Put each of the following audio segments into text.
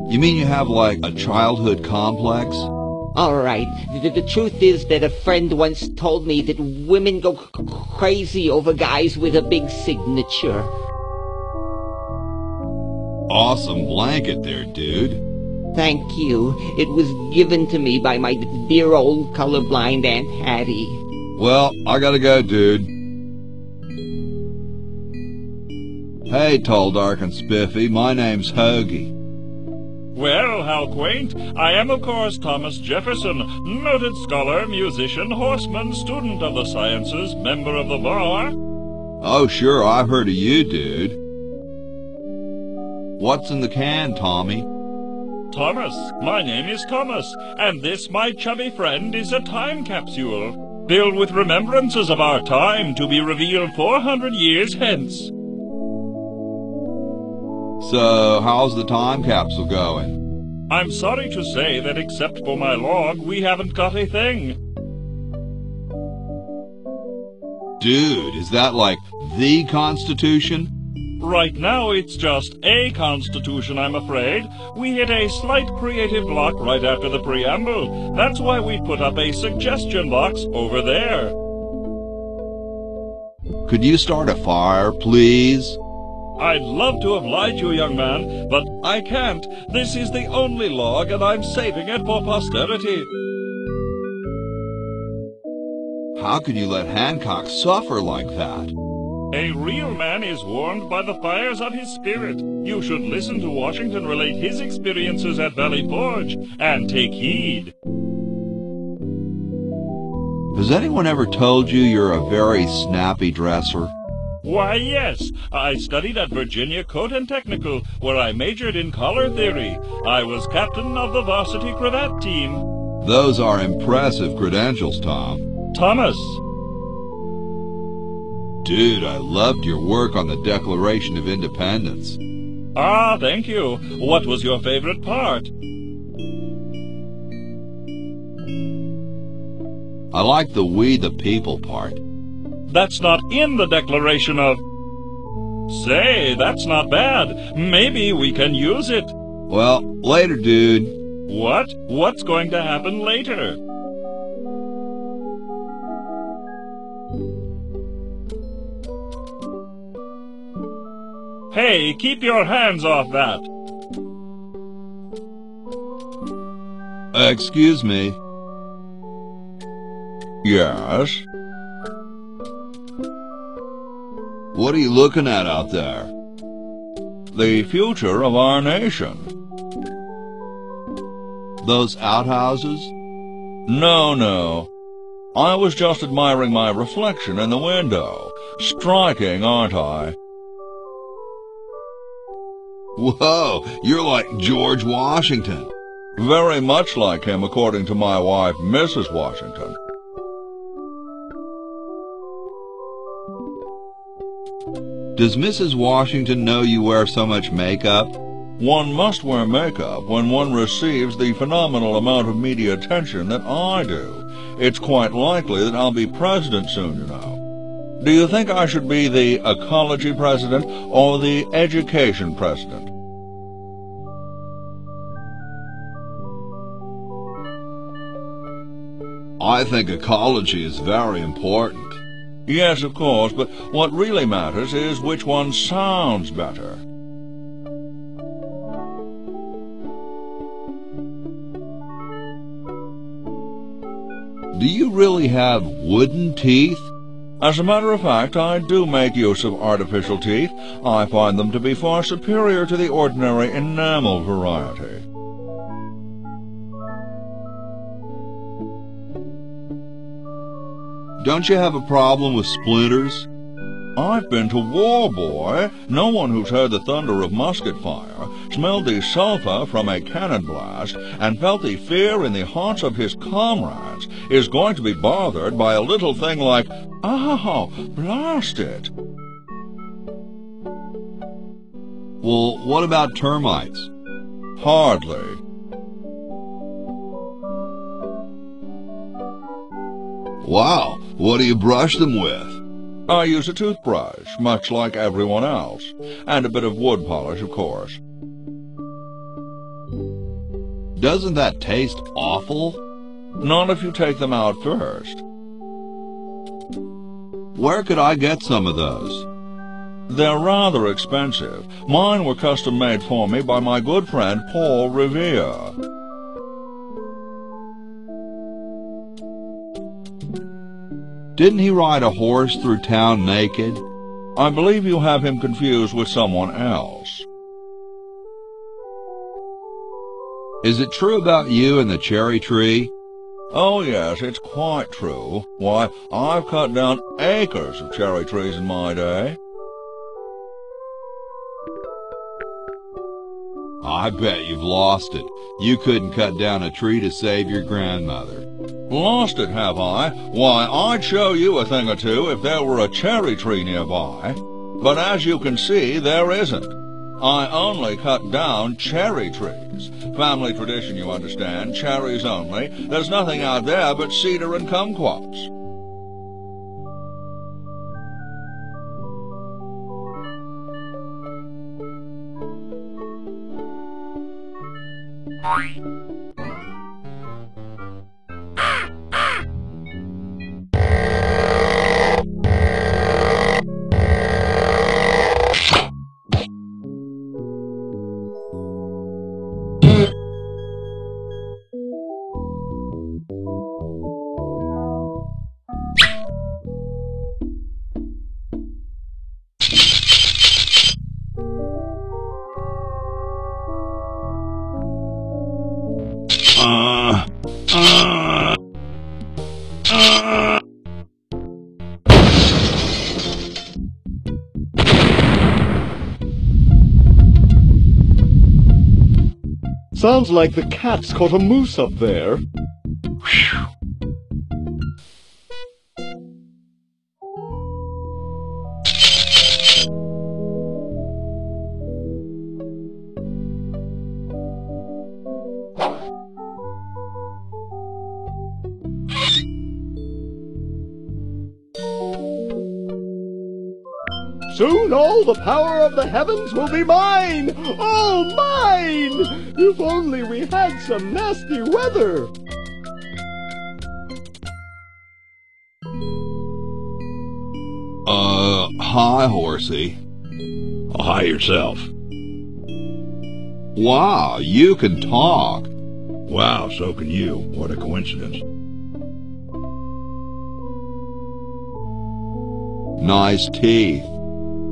You mean you have, like, a childhood complex? All right. The truth is that a friend once told me that women go crazy over guys with a big signature. Awesome blanket there, dude. Thank you. It was given to me by my dear old colorblind Aunt Hattie. Well, I gotta go, dude. Hey, tall, dark, and spiffy, my name's Hoagie. Well, how quaint. I am, of course, Thomas Jefferson, noted scholar, musician, horseman, student of the sciences, member of the bar. Oh, sure, I've heard of you, dude. What's in the can, Tommy? Thomas. My name is Thomas, and this, my chubby friend, is a time capsule, filled with remembrances of our time to be revealed 400 years hence. So, how's the time capsule going? I'm sorry to say that except for my log, we haven't got a thing. Dude, is that like the Constitution? Right now it's just a Constitution, I'm afraid. We hit a slight creative block right after the preamble. That's why we put up a suggestion box over there. Could you start a fire, please? I'd love to oblige you, young man, but I can't. This is the only log, and I'm saving it for posterity. How can you let Hancock suffer like that? A real man is warmed by the fires of his spirit. You should listen to Washington relate his experiences at Valley Forge, and take heed. Has anyone ever told you you're a very snappy dresser? Why, yes. I studied at Virginia Coat and Technical, where I majored in collar theory. I was captain of the varsity cravat team. Those are impressive credentials, Tom. Thomas. Dude, I loved your work on the Declaration of Independence. Ah, thank you. What was your favorite part? I like the we the people part. That's not in the Declaration of... Say, that's not bad. Maybe we can use it. Well, later, dude. What? What's going to happen later? Hey, keep your hands off that. Excuse me. Yes? What are you looking at out there? The future of our nation. Those outhouses? No. I was just admiring my reflection in the window. Striking, aren't I? Whoa, you're like George Washington. Very much like him, according to my wife, Mrs. Washington. Does Mrs. Washington know you wear so much makeup? One must wear makeup when one receives the phenomenal amount of media attention that I do. It's quite likely that I'll be president soon, you know. Do you think I should be the ecology president or the education president? I think ecology is very important. Yes, of course, but what really matters is which one sounds better. Do you really have wooden teeth? As a matter of fact, I do make use of artificial teeth. I find them to be far superior to the ordinary enamel variety. Don't you have a problem with splinters? I've been to war, boy. No one who's heard the thunder of musket fire, smelled the sulphur from a cannon blast, and felt the fear in the hearts of his comrades is going to be bothered by a little thing like, "Oh, blast it." Well, what about termites? Hardly. Wow, what do you brush them with? I use a toothbrush, much like everyone else, and a bit of wood polish, of course. Doesn't that taste awful? Not if you take them out first. Where could I get some of those? They're rather expensive. Mine were custom made for me by my good friend Paul Revere. Didn't he ride a horse through town naked? I believe you have him confused with someone else. Is it true about you and the cherry tree? Oh yes, it's quite true. Why, I've cut down acres of cherry trees in my day. I bet you've lost it. You couldn't cut down a tree to save your grandmother. Lost it, have I? Why, I'd show you a thing or two if there were a cherry tree nearby. But as you can see, there isn't. I only cut down cherry trees. Family tradition, you understand, cherries only. There's nothing out there but cedar and kumquats. Sounds like the cat's caught a moose up there. Soon all the power of the heavens will be mine! All mine! If only we had some nasty weather! Hi, horsey. Oh, hi yourself. Wow, you can talk. Wow, so can you. What a coincidence. Nice teeth.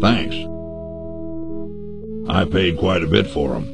Thanks. I paid quite a bit for them.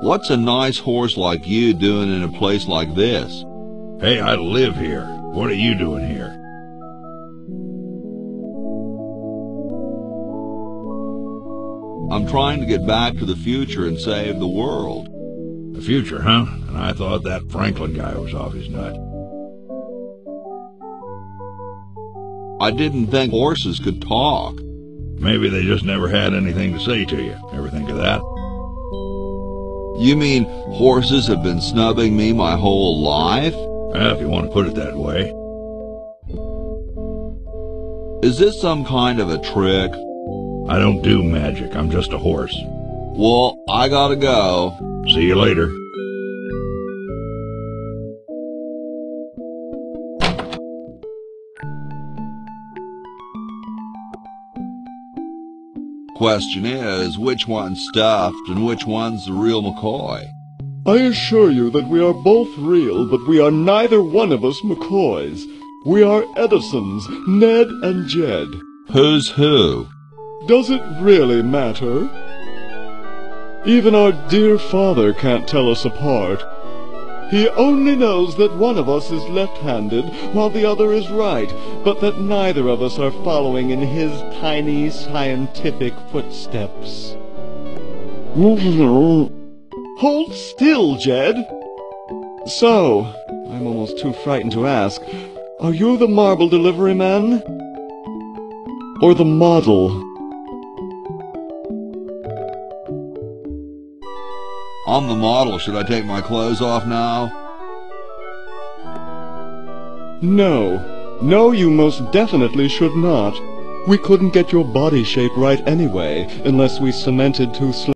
What's a nice horse like you doing in a place like this? Hey, I live here. What are you doing here? I'm trying to get back to the future and save the world. The future, huh? And I thought that Franklin guy was off his nut. I didn't think horses could talk. Maybe they just never had anything to say to you. Ever think of that? You mean horses have been snubbing me my whole life? Well, if you want to put it that way. Is this some kind of a trick? I don't do magic. I'm just a horse. Well, I gotta go. See you later. Question is, which one's stuffed and which one's the real McCoy? I assure you that we are both real, but we are neither one of us McCoys. We are Edisons, Ned and Jed. Who's who? Does it really matter? Even our dear father can't tell us apart. He only knows that one of us is left-handed while the other is right, but that neither of us are following in his tiny scientific footsteps. Hold still, Jed. So, I'm almost too frightened to ask, are you the marble delivery man? Or the model? I'm the model. Should I take my clothes off now? No. No, you most definitely should not. We couldn't get your body shape right anyway, unless we cemented two